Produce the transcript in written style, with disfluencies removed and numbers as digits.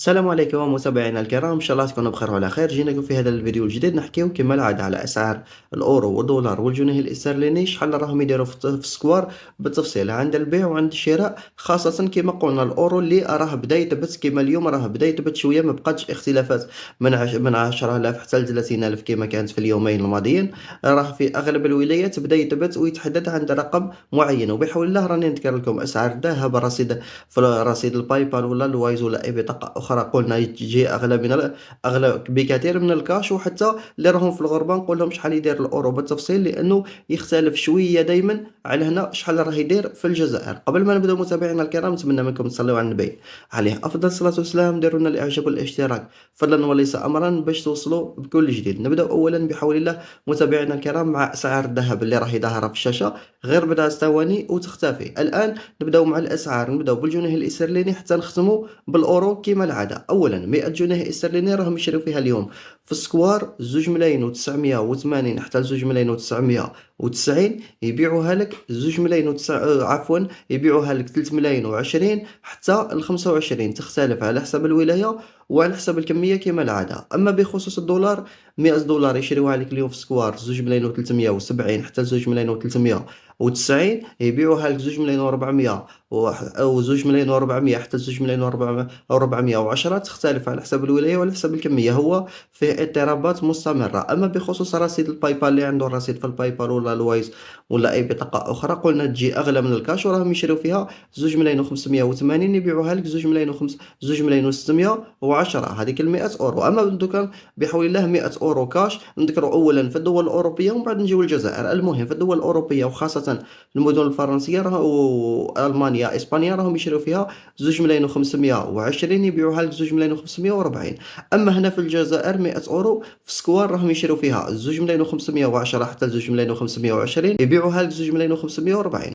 السلام عليكم متابعينا الكرام، ان شاء الله تكونوا بخير وعلى خير. جينا لكم في هذا الفيديو الجديد نحكيو كما العاده على اسعار الاورو والدولار والجنيه الاسترليني، شحال راهم يديروا في السكوار بالتفصيل عند البيع وعند الشراء. خاصه كما قلنا الاورو اللي راه بدا يثبت، كما اليوم راه بدا يثبت شويه، ما بقاتش اختلافات من 10000 حتى ل 30000 كما كانت في اليومين الماضيين. راه في اغلب الولايات بدا يثبت ويتحدث عند رقم معين، وبحول الله راني نذكر لكم اسعار الذهب، رصيد في رصيد الباي بال ولا الوايز ولا اي بطاقه اخرى قلنا تجي اغلى اغلى بكثير من الكاش. وحتى اللي راهم في الغربه نقول لهم شحال يدير الاورو بالتفصيل، لانه يختلف شويه دائما على هنا شحال راه يدير في الجزائر. قبل ما نبداو متابعينا الكرام، نتمنى منكم تصليوا على النبي عليه افضل الصلاه والسلام، ديروا لنا الاعجاب والاشتراك فضلا وليس امرا باش توصلوا بكل جديد. نبداو اولا بحول الله متابعينا الكرام مع اسعار الذهب اللي راهي ظاهره في الشاشه غير بضع ثواني وتختفي الان. نبداو مع الاسعار، نبداو بالجنيه الاسترليني حتى نختموا بالاورو كما العاده. اولا 100 جنيه استرليني راهم يشريو فيها اليوم في السكوار 2 ملايين و980 حتى 2 ملايين و990، يبيعوها لك 2 ملايين عفوا، يبيعوها لك 3 ملايين و20 حتى ل 25، تختلف على حسب الولايه وعلى حسب الكميه كما العاده. اما بخصوص الدولار، 100 دولار يشريوها لك اليوم في السكوار 2 ملايين و370 حتى 2 ملايين و390، يبيعوها لك 2 ملايين و400 أو 2 ملايين و400 حتى 2 ملايين و410، تختلف على حسب الولاية وعلى حسب الكمية. هو فيه اضطرابات مستمرة. أما بخصوص رصيد الباي بال، اللي عنده الرصيد في الباي بال ولا الوايز ولا أي بطاقة أخرى قلنا تجي أغلى من الكاش، وراهم يشريو فيها 2 ملايين و580، يبيعوها لك 2 ملايين 2 ملايين و610، هذيك 100 أورو. أما دوكا بحول الله 100 أورو كاش، نذكروا أولا في الدول الأوروبية ومن بعد نجيو للجزائر. المهم في الدول الأوروبية وخاصة المدن الفرنسية وألمانيا إسبانيا راهم يشريو فيها 2 ملايين و520، يبيعوها لك 2 ملايين و540. أما هنا في الجزائر 100 أورو في سكوار راهم يشريو فيها 2 ملايين و510 حتى 2 ملايين و520، يبيعوها لك 2 ملايين و540.